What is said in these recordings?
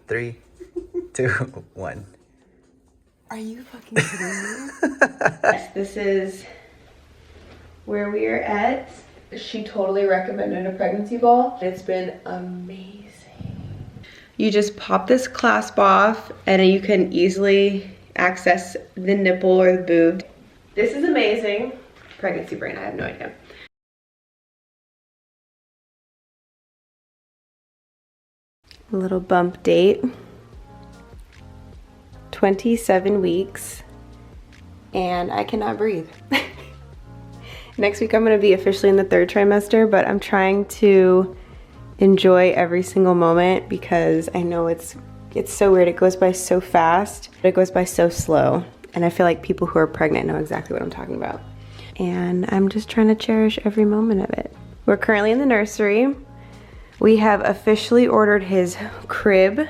3, 2, 1. Are you fucking kidding me? Yes, this is where we are at. She totally recommended a pregnancy ball. It's been amazing. You just pop this clasp off and you can easily access the nipple or the boob. This is amazing. Pregnancy brain, I have no idea. A little bump date. 27 weeks and I cannot breathe. Next week I'm gonna be officially in the 3rd trimester, but I'm trying to enjoy every single moment because I know it's so weird. It goes by so fast, but it goes by so slow. And I feel like people who are pregnant know exactly what I'm talking about. And I'm just trying to cherish every moment of it. We're currently in the nursery. We have officially ordered his crib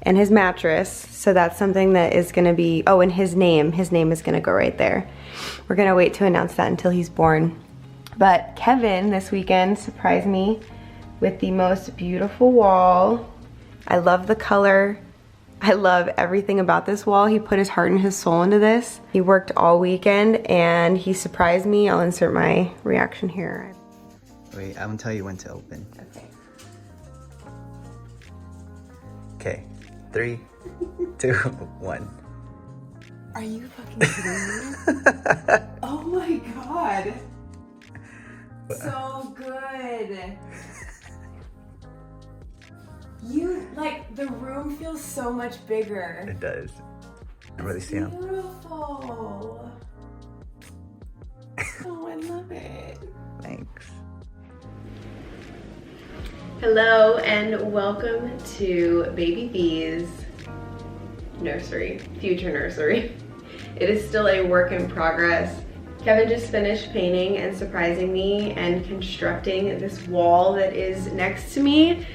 and his mattress. So that's something that is gonna be, oh, and his name is gonna go right there. We're gonna wait to announce that until he's born. But Kevin this weekend surprised me with the most beautiful wall. I love the color. I love everything about this wall. He put his heart and his soul into this. He worked all weekend and he surprised me. I'll insert my reaction here. Wait, I'm gonna tell you when to open. Okay. Okay, 3, 2, 1. Are you fucking kidding me? Oh my god. So good. You, like, the room feels so much bigger. It does. I really see him. Beautiful. Oh, I love it. Thanks. Hello and welcome to Baby B's nursery, future nursery. It is still a work in progress. Kevin just finished painting and surprising me and constructing this wall that is next to me.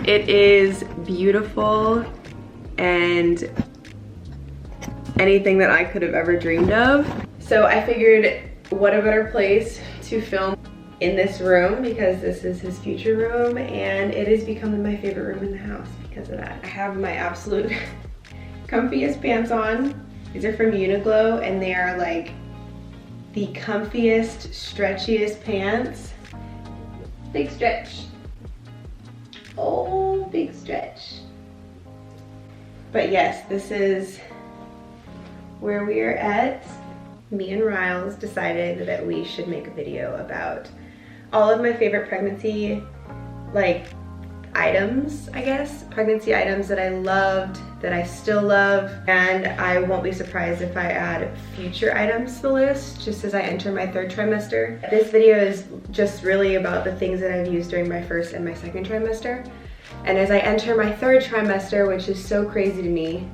It is beautiful and anything that I could have ever dreamed of. So I figured what a better place to film in this room because this is his future room and it is becoming my favorite room in the house because of that. I have my absolute comfiest pants on. These are from Uniqlo and they are like the comfiest, stretchiest pants. Big stretch. Oh, big stretch. But yes, this is where we are at. Me and Riles decided that we should make a video about all of my favorite pregnancy items, I guess. Pregnancy items that I loved, that I still love, and I won't be surprised if I add future items to the list just as I enter my 3rd trimester. This video is just really about the things that I've used during my 1st and my 2nd trimester. And as I enter my 3rd trimester, which is so crazy to me,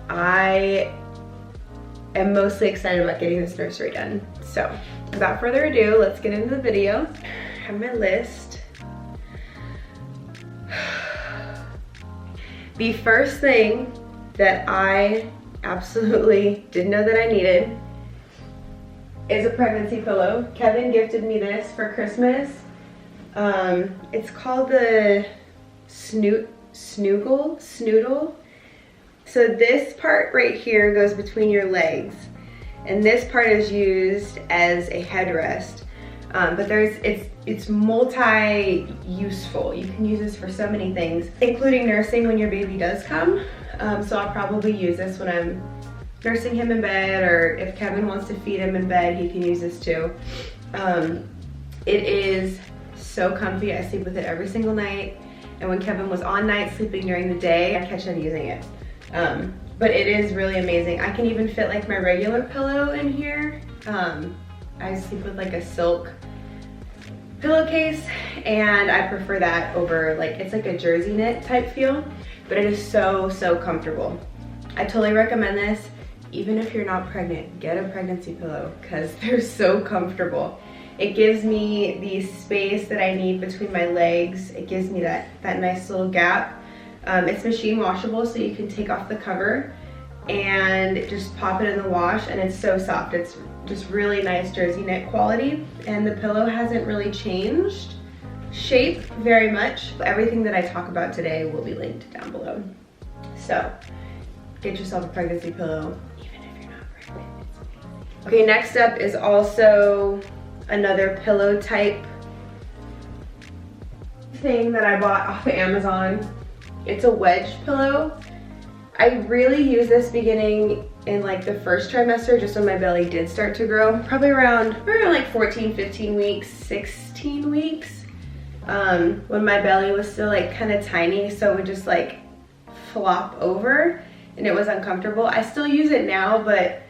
I am mostly excited about getting this nursery done. So without further ado, let's get into the video. I have my list. The first thing that I absolutely didn't know that I needed is a pregnancy pillow. Kevin gifted me this for Christmas. It's called the Snoodle. So this part right here goes between your legs, and this part is used as a headrest. But it's multi-useful. You can use this for so many things, including nursing when your baby does come. So I'll probably use this when I'm nursing him in bed, or if Kevin wants to feed him in bed, he can use this too. It is so comfy. I sleep with it every single night. And when Kevin was on night sleeping during the day, I catch him using it. But it is really amazing. I can even fit like my regular pillow in here. I sleep with like a silk pillowcase and I prefer that over it's like a jersey knit type feel, but it is so, so comfortable. I totally recommend this. Even if you're not pregnant, get a pregnancy pillow because they're so comfortable. It gives me the space that I need between my legs. It gives me that nice little gap. It's machine washable, so you can take off the cover and just pop it in the wash, and it's so soft. It's just really nice jersey knit quality, and the pillow hasn't really changed shape very much. Everything that I talk about today will be linked down below. So get yourself a pregnancy pillow, even if you're not pregnant. Okay, next up is also another pillow type thing that I bought off of Amazon. It's a wedge pillow. I really used this beginning in like the first trimester, just when my belly did start to grow, probably around like 14, 15 weeks, 16 weeks, when my belly was still like kind of tiny, so it would just like flop over and it was uncomfortable. I still use it now, but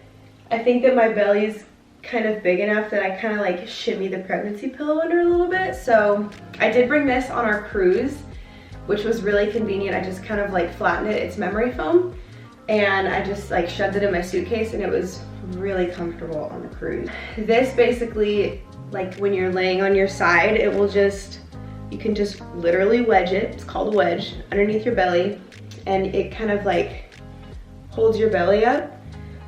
I think that my belly's kind of big enough that I kind of like shimmy the pregnancy pillow under a little bit. So I did bring this on our cruise, which was really convenient. I just kind of like flattened it. It's memory foam. And I just like shoved it in my suitcase and it was really comfortable on the cruise. This basically, like when you're laying on your side, it will just, you can just literally wedge it. It's called a wedge underneath your belly. And it kind of like holds your belly up,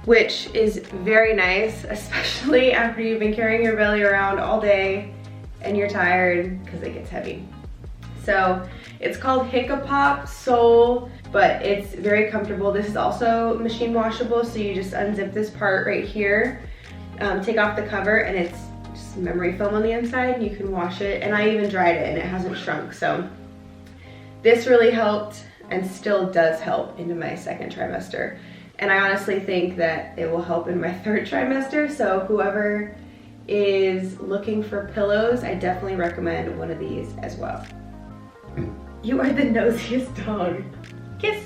which is very nice, especially after you've been carrying your belly around all day and you're tired because it gets heavy. So it's called Hiccapop Sole, but it's very comfortable. This is also machine washable, so you just unzip this part right here, take off the cover, and it's just memory foam on the inside, and you can wash it. And I even dried it and it hasn't shrunk. So this really helped and still does help into my second trimester. And I honestly think that it will help in my third trimester. So whoever is looking for pillows, I definitely recommend one of these as well. You are the nosiest dog. Kiss.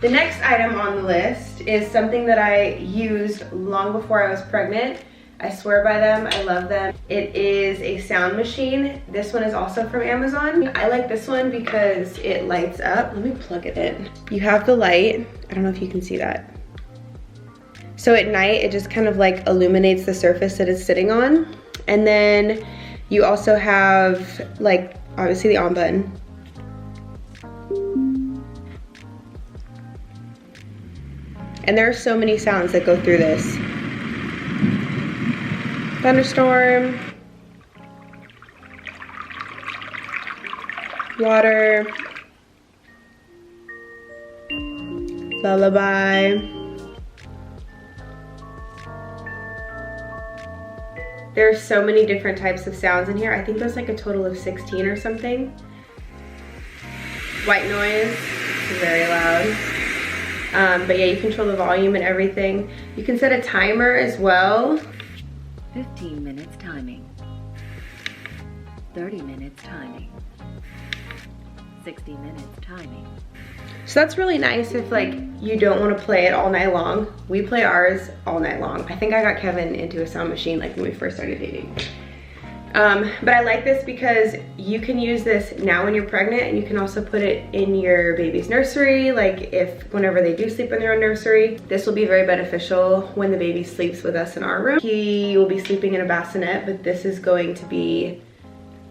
The next item on the list is something that I used long before I was pregnant. I swear by them, I love them. It is a sound machine. This one is also from Amazon. I like this one because it lights up. Let me plug it in. You have the light. I don't know if you can see that. So at night, it just kind of like illuminates the surface that it's sitting on. And then you also have like, obviously the on button. And there are so many sounds that go through this. Thunderstorm, water, lullaby. There are so many different types of sounds in here. I think there's like a total of 16 or something. White noise, it's very loud. But yeah, you control the volume and everything. You can set a timer as well. 15 minutes timing. 30 minutes timing. 60 minutes timing. So that's really nice if like you don't want to play it all night long. We play ours all night long. I think I got Kevin into a sound machine like when we first started dating. But I like this because you can use this now when you're pregnant, and you can also put it in your baby's nursery, like whenever they do sleep in their own nursery. This will be very beneficial when the baby sleeps with us in our room. He will be sleeping in a bassinet, but this is going to be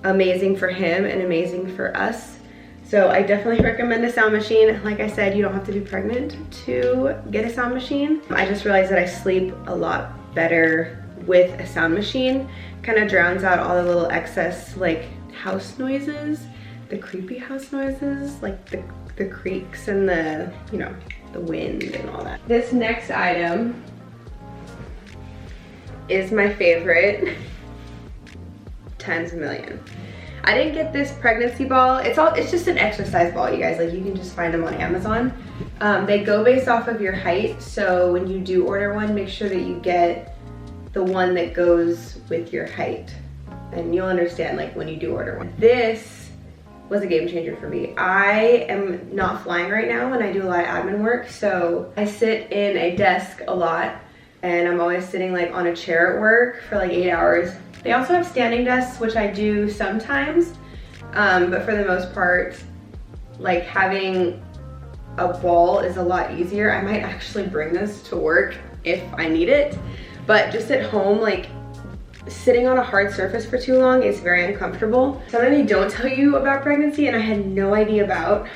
amazing for him and amazing for us. So I definitely recommend a sound machine. Like I said, you don't have to be pregnant to get a sound machine. I just realized that I sleep a lot better with a sound machine. Kind of drowns out all the little excess like house noises, the creepy house noises, like the creaks and the, you know, the wind and all that. This next item is my favorite times a million. I didn't get this pregnancy ball. It's just an exercise ball, you guys. Like, you can just find them on Amazon. They go based off of your height, so when you do order one, make sure that you get the one that goes with your height, and you'll understand like when you do order one. This was a game changer for me. I am not flying right now and I do a lot of admin work, so I sit in a desk a lot, and I'm always sitting like on a chair at work for like 8 hours. They also have standing desks, which I do sometimes, but for the most part, like having a ball is a lot easier. I might actually bring this to work if I need it. But just at home, like sitting on a hard surface for too long is very uncomfortable. Something they don't tell you about pregnancy, and I had no idea about,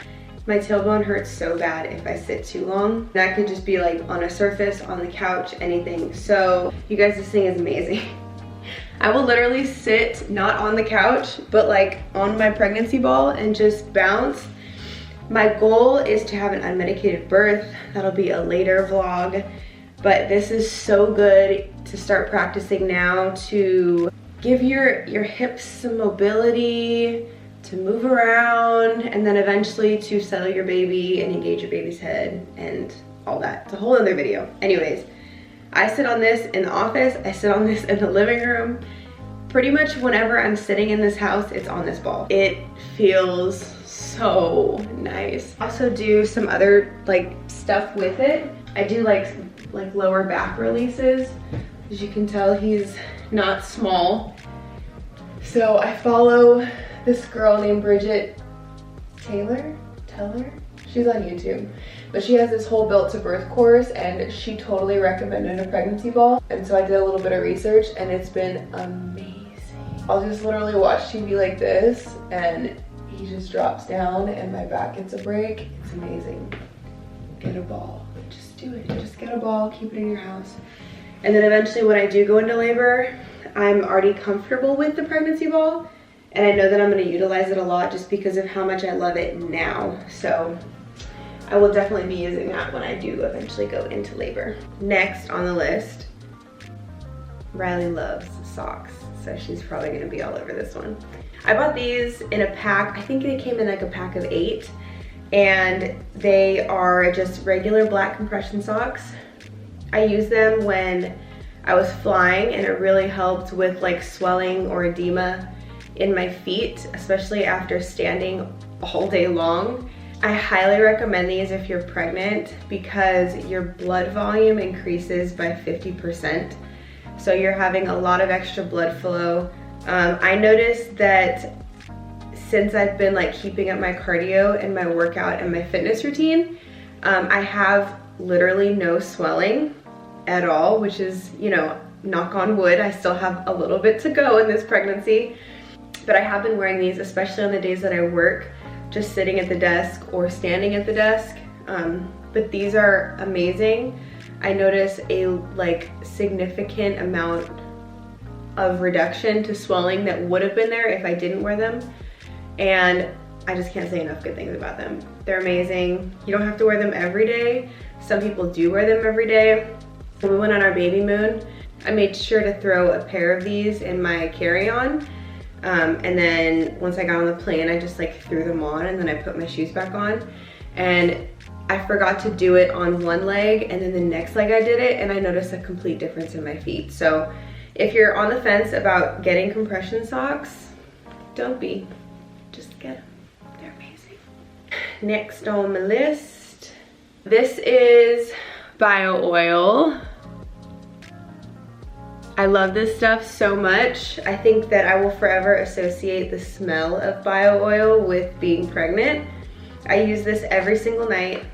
my tailbone hurts so bad if I sit too long. That could just be like on a surface, on the couch, anything. So you guys, this thing is amazing. I will literally sit not on the couch, but like on my pregnancy ball and just bounce. My goal is to have an unmedicated birth. That'll be a later vlog, but this is so good to start practicing now, to give your hips some mobility, to move around, and then eventually to settle your baby and engage your baby's head and all that. It's a whole other video. Anyways, I sit on this in the office, I sit on this in the living room. Pretty much whenever I'm sitting in this house, it's on this ball. It feels so nice. I also do some other like stuff with it. I do like lower back releases. As you can tell, he's not small. So I follow this girl named Bridget Teller? She's on YouTube. But she has this whole built to birth course, and she totally recommended a pregnancy ball. And so I did a little bit of research, and it's been amazing. I'll just literally watch TV like this, and he just drops down and my back gets a break. It's amazing. Get a ball. Just do it. Just get a ball, keep it in your house. And then eventually when I do go into labor, I'm already comfortable with the pregnancy ball, and I know that I'm going to utilize it a lot just because of how much I love it now. So I will definitely be using that when I do eventually go into labor. Next on the list, Riley loves socks, so she's probably going to be all over this one. I bought these in a pack. I think they came in like a pack of 8, and they are just regular black compression socks. I use them when I was flying, and it really helped with like swelling or edema in my feet, especially after standing all day long. I highly recommend these if you're pregnant because your blood volume increases by 50%. So you're having a lot of extra blood flow. I noticed that since I've been like keeping up my cardio and my workout and my fitness routine, I have literally no swelling at all, which is, you know, knock on wood. I still have a little bit to go in this pregnancy, but I have been wearing these, especially on the days that I work, just sitting at the desk or standing at the desk. But these are amazing. I notice a like significant amount of reduction to swelling that would have been there if I didn't wear them. And I just can't say enough good things about them. They're amazing. You don't have to wear them every day. Some people do wear them every day. When we went on our baby moon, I made sure to throw a pair of these in my carry-on. And then once I got on the plane, I just like threw them on, and then I put my shoes back on. And I forgot to do it on one leg, and then the next leg I did it, and I noticed a complete difference in my feet. So if you're on the fence about getting compression socks, don't be. Just get them. They're amazing. Next on my list, this is bio oil. I love this stuff so much. I think that I will forever associate the smell of bio oil with being pregnant. I use this every single night.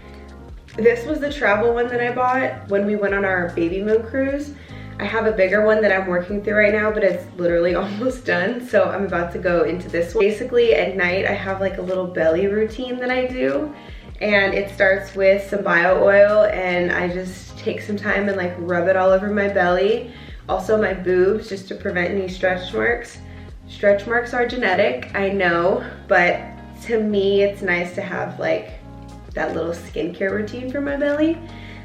This was the travel one that I bought when we went on our baby moon cruise. I have a bigger one that I'm working through right now, but it's literally almost done. So I'm about to go into this one. Basically at night, I have like a little belly routine that I do. And it starts with some bio oil, and I just take some time and like rub it all over my belly. Also my boobs, just to prevent any stretch marks. Stretch marks are genetic, I know, but to me it's nice to have like that little skincare routine for my belly.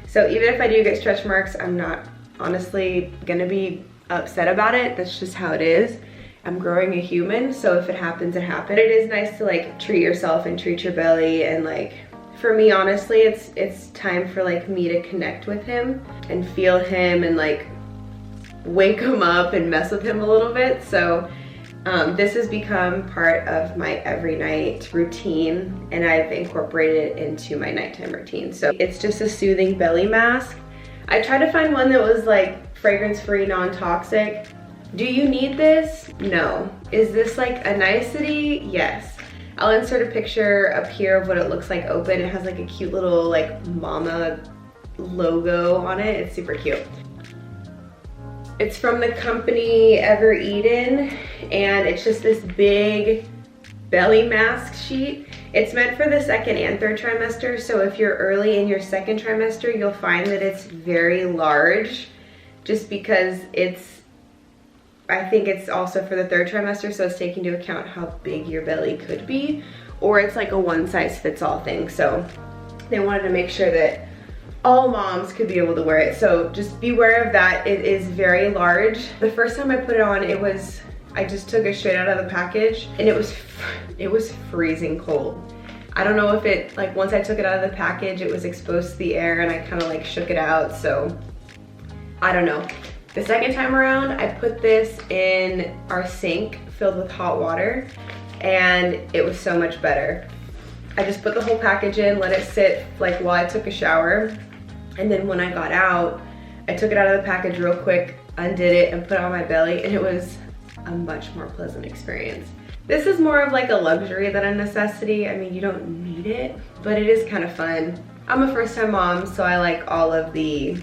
So even if I do get stretch marks, I'm not honestly gonna be upset about it. That's just how it is. I'm growing a human, so if it happens, it happens. It is nice to like treat yourself and treat your belly, and like for me, honestly, it's time for like me to connect with him and feel him and like wake him up and mess with him a little bit. So this has become part of my every night routine, and I've incorporated it into my nighttime routine. So it's just a soothing belly mask. I tried to find one that was like fragrance-free, non-toxic. Do you need this? No. Is this like a nicety? Yes. I'll insert a picture up here of what it looks like open. It has like a cute little like mama logo on it. It's super cute. It's from the company Ever Eden, and it's just this big belly mask sheet. It's meant for the 2nd and 3rd trimester, so if you're early in your 2nd trimester, you'll find that it's very large just because it's I think it's also for the 3rd trimester, so it's taking into account how big your belly could be, or it's like a one size fits all thing. So they wanted to make sure that all moms could be able to wear it. So just beware of that. It is very large. The first time I put it on, I just took it straight out of the package, and it was freezing cold. I don't know if it, like once I took it out of the package, it was exposed to the air and I kind of like shook it out. So I don't know. The second time around, I put this in our sink filled with hot water, and it was so much better. I just put the whole package in, let it sit like while I took a shower. And then when I got out, I took it out of the package real quick, undid it, and put it on my belly, and it was a much more pleasant experience. This is more of like a luxury than a necessity. I mean, you don't need it, but it is kind of fun. I'm a first-time mom, so I like all of the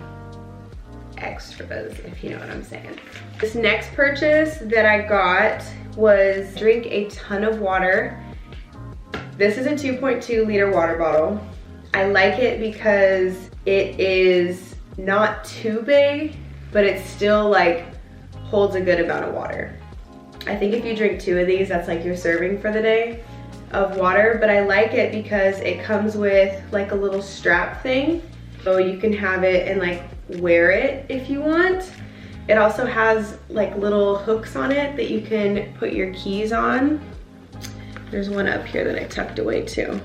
extras, if you know what I'm saying. This next purchase that I got was drink a ton of water. This is a 2.2 liter water bottle. I like it because it is not too big, but it still like holds a good amount of water. I think if you drink 2 of these, that's like your serving for the day of water, but I like it because it comes with like a little strap thing, so you can have it and like wear it if you want. It also has like little hooks on it that you can put your keys on. There's one up here that I tucked away too.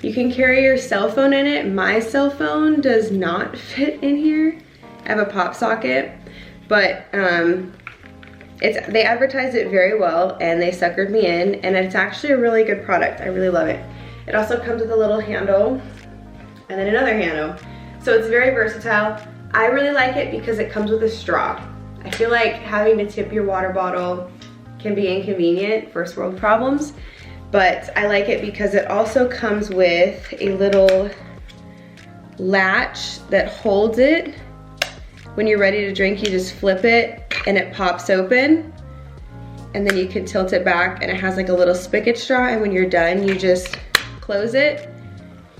You can carry your cell phone in it. My cell phone does not fit in here. I have a pop socket, but they advertised it very well and they suckered me in, and it's actually a really good product. I really love it. It also comes with a little handle and then another handle. So it's very versatile. I really like it because it comes with a straw. I feel like having to tip your water bottle can be inconvenient, first world problems, but I like it because it also comes with a little latch that holds it. When you're ready to drink, you just flip it and it pops open, and then you can tilt it back, and it has like a little spigot straw, and when you're done, you just close it,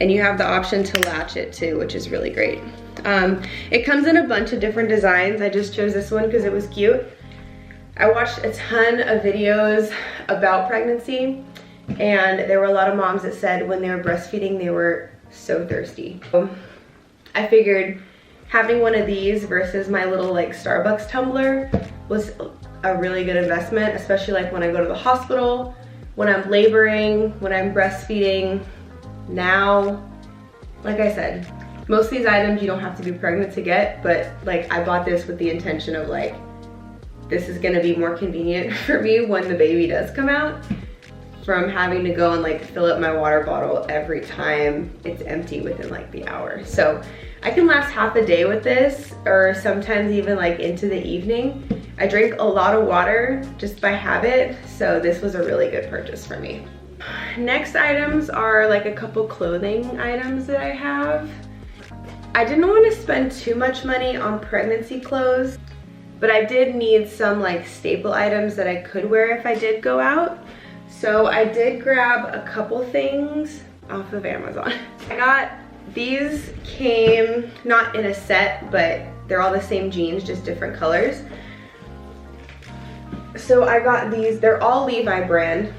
and you have the option to latch it too, which is really great. It comes in a bunch of different designs. I just chose this one because it was cute. I watched a ton of videos about pregnancy, and there were a lot of moms that said when they were breastfeeding, they were so thirsty. I figured having one of these versus my little like Starbucks tumbler was a really good investment, especially like when I go to the hospital, when I'm laboring, when I'm breastfeeding. Now, like I said, most of these items you don't have to be pregnant to get, but like I bought this with the intention of like, this is gonna be more convenient for me when the baby does come out, from having to go and like fill up my water bottle every time it's empty within like the hour. So I can last half a day with this, or sometimes even like into the evening. I drink a lot of water just by habit, so this was a really good purchase for me. Next items are like a couple clothing items that I have. I didn't want to spend too much money on pregnancy clothes, but I did need some like staple items that I could wear if I did go out. So I did grab a couple things off of Amazon. These came not in a set, but they're all the same jeans, just different colors. So I got these, they're all Levi brand,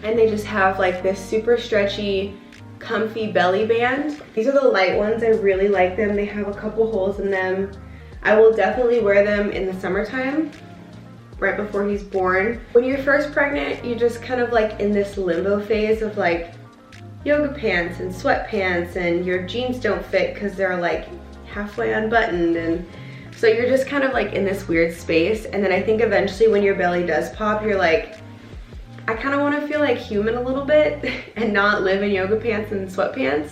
and they just have like this super stretchy, comfy belly band. These are the light ones. I really like them. They have a couple holes in them. I will definitely wear them in the summertime, right before he's born. When you're first pregnant, you're just kind of like in this limbo phase of like yoga pants and sweatpants, and your jeans don't fit because they're like halfway unbuttoned, and so you're just kind of like in this weird space. And then I think eventually when your belly does pop, you're like, I kind of want to feel like human a little bit and not live in yoga pants and sweatpants.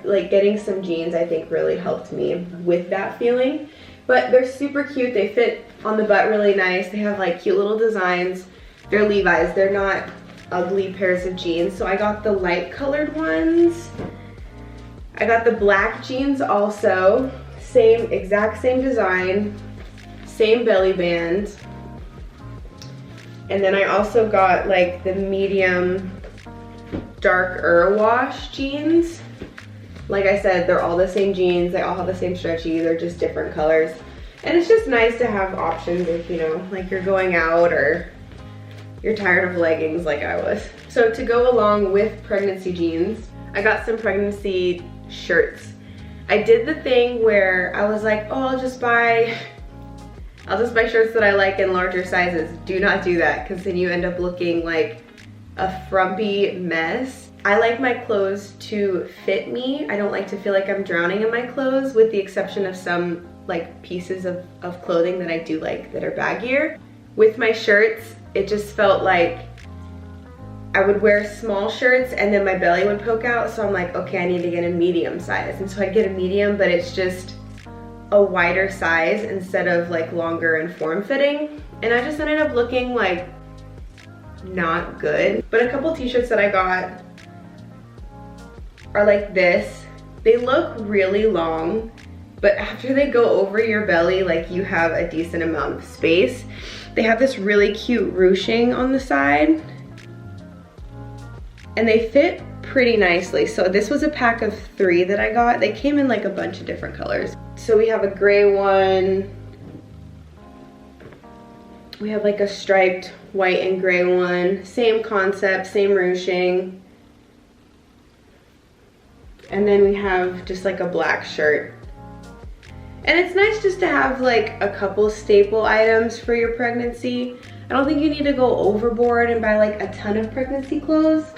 Like getting some jeans I think really helped me with that feeling. But they're super cute. They fit on the butt really nice. They have like cute little designs. They're Levi's. They're not ugly pairs of jeans. So I got the light colored ones. I got the black jeans also. Exact same design, same belly band. And then I also got like the medium darker wash jeans. Like I said, they're all the same jeans. They all have the same stretchy. They're just different colors. And it's just nice to have options if, you know, like you're going out or you're tired of leggings like I was. So to go along with pregnancy jeans, I got some pregnancy shirts. I did the thing where I was like, oh, I'll just buy shirts that I like in larger sizes. Do not do that, because then you end up looking like a frumpy mess. I like my clothes to fit me. I don't like to feel like I'm drowning in my clothes, with the exception of some like pieces of clothing that I do like that are baggier. With my shirts, it just felt like I would wear small shirts and then my belly would poke out. So I'm like, okay, I need to get a medium size. And so I get a medium, but it's just a wider size instead of like longer and form-fitting. And I just ended up looking like not good. But a couple t-shirts that I got are like this. They look really long, but after they go over your belly, like you have a decent amount of space. They have this really cute ruching on the side, and they fit pretty nicely. So this was a pack of 3 that I got. They came in like a bunch of different colors. So we have a gray one. We have like a striped white and gray one. Same concept, same ruching. And then we have just like a black shirt. And it's nice just to have like a couple staple items for your pregnancy. I don't think you need to go overboard and buy like a ton of pregnancy clothes,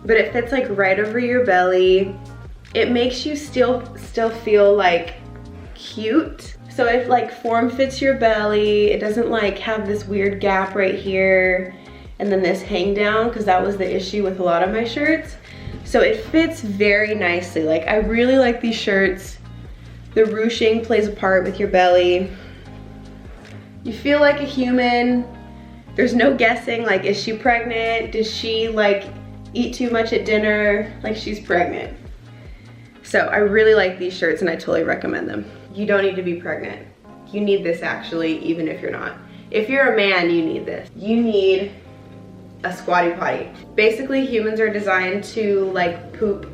but it fits like right over your belly. It makes you still feel like cute. So it like form fits your belly. It doesn't like have this weird gap right here and then this hang down, because that was the issue with a lot of my shirts. So it fits very nicely. Like I really like these shirts. The ruching plays a part with your belly. You feel like a human. There's no guessing, like, is she pregnant? Does she like eat too much at dinner? Like, she's pregnant. So I really like these shirts and I totally recommend them. You don't need to be pregnant. You need this actually, even if you're not. If you're a man, you need this. You need a squatty potty. Basically, humans are designed to like poop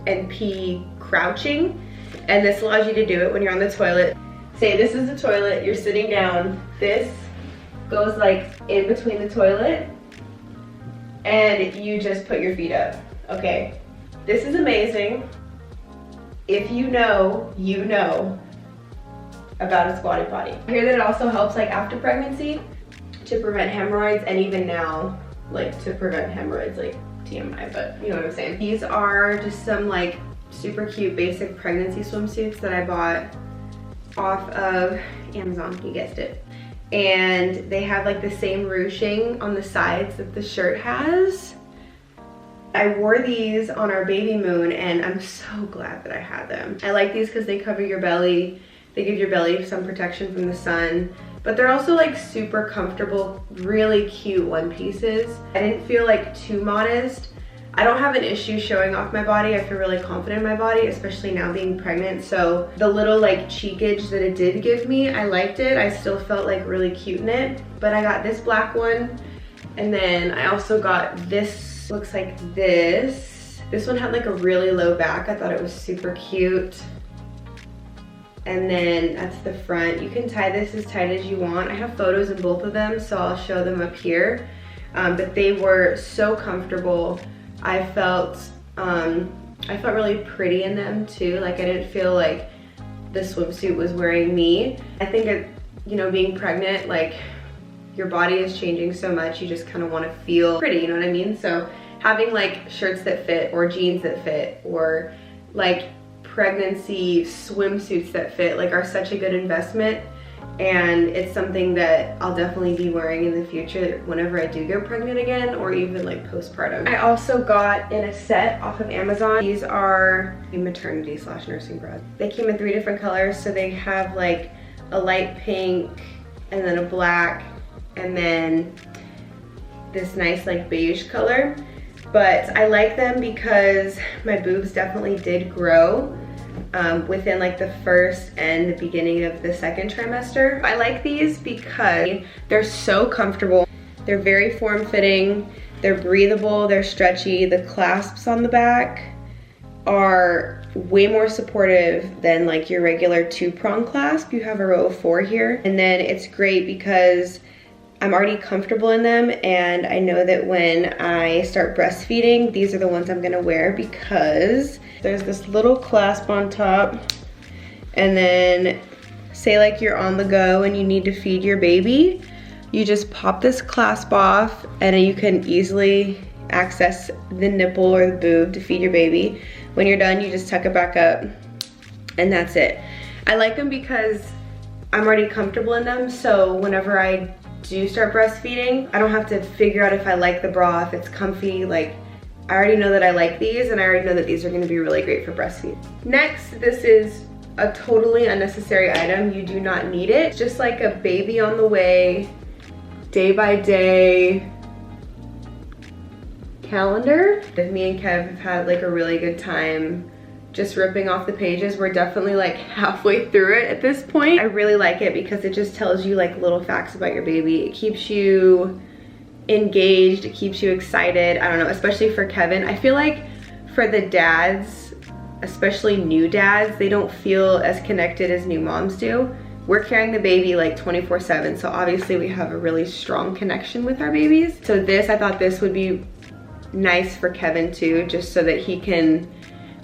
and pee crouching. And this allows you to do it when you're on the toilet. Say this is the toilet, you're sitting down. This goes like in between the toilet and you just put your feet up, okay? This is amazing. If you know, you know about a squatty potty. I hear that it also helps like after pregnancy to prevent hemorrhoids, and even now, like to prevent hemorrhoids, like TMI, but you know what I'm saying. These are just some like super cute basic pregnancy swimsuits that I bought off of Amazon, you guessed it. And they have like the same ruching on the sides that the shirt has. I wore these on our baby moon and I'm so glad that I had them. I like these because they cover your belly. They give your belly some protection from the sun, but they're also like super comfortable, really cute one pieces. I didn't feel like too modest. I don't have an issue showing off my body. I feel really confident in my body, especially now being pregnant. So the little like cheekage that it did give me, I liked it. I still felt like really cute in it. But I got this black one, and then I also got this, looks like this. This one had like a really low back. I thought it was super cute. And then that's the front. You can tie this as tight as you want. I have photos of both of them, so I'll show them up here. But they were so comfortable. I felt really pretty in them too. Like I didn't feel like the swimsuit was wearing me. I think you know, being pregnant, like your body is changing so much, you just kind of want to feel pretty, you know what I mean? So having like shirts that fit or jeans that fit or like pregnancy swimsuits that fit like are such a good investment. And it's something that I'll definitely be wearing in the future whenever I do get pregnant again, or even like postpartum. I also got in a set off of Amazon. These are maternity/nursing bras. They came in 3 different colors. So they have like a light pink and then a black and then this nice like beige color. But I like them because my boobs definitely did grow within like the first and the beginning of the second trimester. I like these because they're so comfortable. They're very form-fitting, they're breathable, they're stretchy. The clasps on the back are way more supportive than like your regular 2-prong clasp. You have a row of 4 here. And then it's great because I'm already comfortable in them, and I know that when I start breastfeeding, these are the ones I'm gonna wear because there's this little clasp on top, and then say like you're on the go and you need to feed your baby, you just pop this clasp off and you can easily access the nipple or the boob to feed your baby. When you're done, you just tuck it back up and that's it. I like them because I'm already comfortable in them, so whenever I do start breastfeeding, I don't have to figure out if I like the bra, if it's comfy. Like, I already know that I like these, and I already know that these are gonna be really great for breastfeeding. Next, this is a totally unnecessary item. You do not need it. It's just like a baby on the way, day by day calendar. Me and Kev have had like a really good time just ripping off the pages. We're definitely like halfway through it at this point. I really like it because it just tells you like little facts about your baby. It keeps you engaged, it keeps you excited. I don't know, especially for Kevin. I feel like for the dads, especially new dads, they don't feel as connected as new moms do. We're carrying the baby like 24/7, so obviously we have a really strong connection with our babies. So this, I thought this would be nice for Kevin too, just so that he can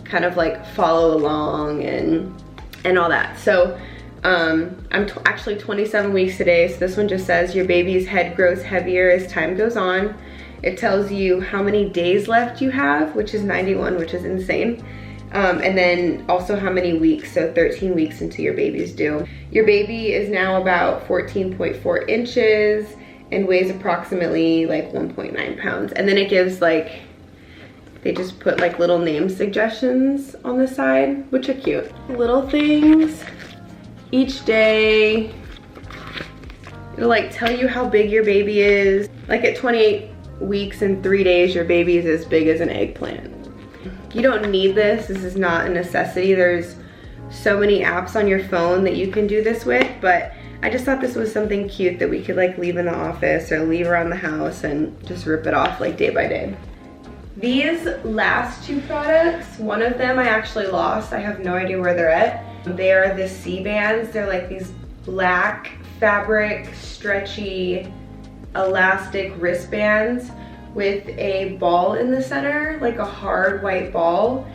kind of like follow along and all that. So I'm actually 27 weeks today, so this one just says your baby's head grows heavier as time goes on. It tells you how many days left you have, which is 91, which is insane. And then also how many weeks, so 13 weeks until your baby's due. Your baby is now about 14.4 inches and weighs approximately like 1.9 pounds. And then it gives like, they just put like little name suggestions on the side, which are cute. Little things each day. It'll like tell you how big your baby is. Like at 28 weeks and 3 days, your baby is as big as an eggplant. You don't need this. This is not a necessity. There's so many apps on your phone that you can do this with, but I just thought this was something cute that we could like leave in the office or leave around the house and just rip it off like day by day. These last 2 products, one of them I actually lost. I have no idea where they're at. They are the C-bands. They're like these black fabric, stretchy, elastic wristbands with a ball in the center, like a hard white ball.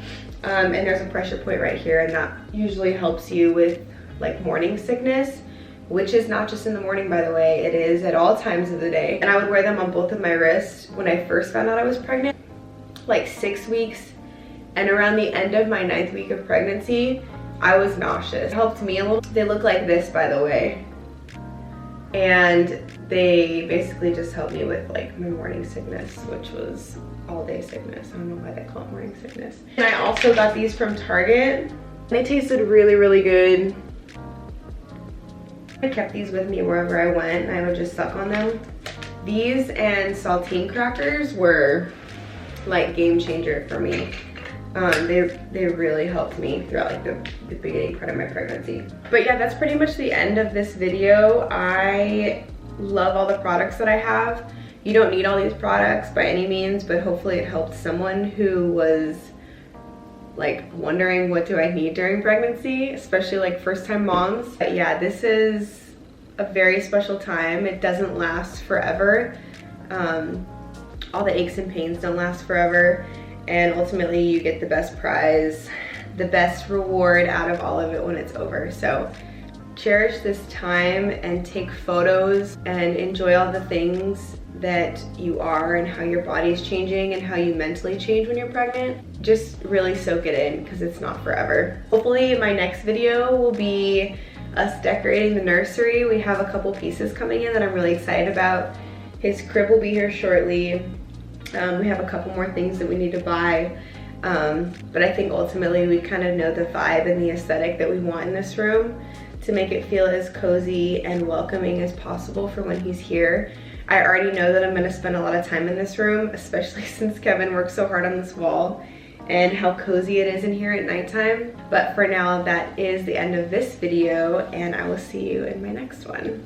And there's a pressure point right here, and that usually helps you with like morning sickness, which is not just in the morning, by the way. It is at all times of the day. And I would wear them on both of my wrists when I first found out I was pregnant, like 6 weeks. And around the end of my 9th week of pregnancy, I was nauseous. It helped me a little. They look like this, by the way. And they basically just helped me with like my morning sickness, which was all day sickness. I don't know why they call it morning sickness. And I also got these from Target. They tasted really, really good. I kept these with me wherever I went, and I would just suck on them. These and saltine crackers were like game changer for me. They really helped me throughout like the beginning part of my pregnancy. But yeah, that's pretty much the end of this video. I love all the products that I have. You don't need all these products by any means, but hopefully it helped someone who was like wondering what do I need during pregnancy, especially like first-time moms. But yeah, this is a very special time. It doesn't last forever. All the aches and pains don't last forever. And ultimately you get the best prize, the best reward out of all of it when it's over. So cherish this time and take photos and enjoy all the things that you are and how your body's changing and how you mentally change when you're pregnant. Just really soak it in because it's not forever. Hopefully my next video will be us decorating the nursery. We have a couple pieces coming in that I'm really excited about. His crib will be here shortly. We have a couple more things that we need to buy, but I think ultimately we kind of know the vibe and the aesthetic that we want in this room to make it feel as cozy and welcoming as possible for when he's here. I already know that I'm going to spend a lot of time in this room, especially since Kevin worked so hard on this wall, and how cozy it is in here at nighttime. But for now, that is the end of this video, and I will see you in my next one.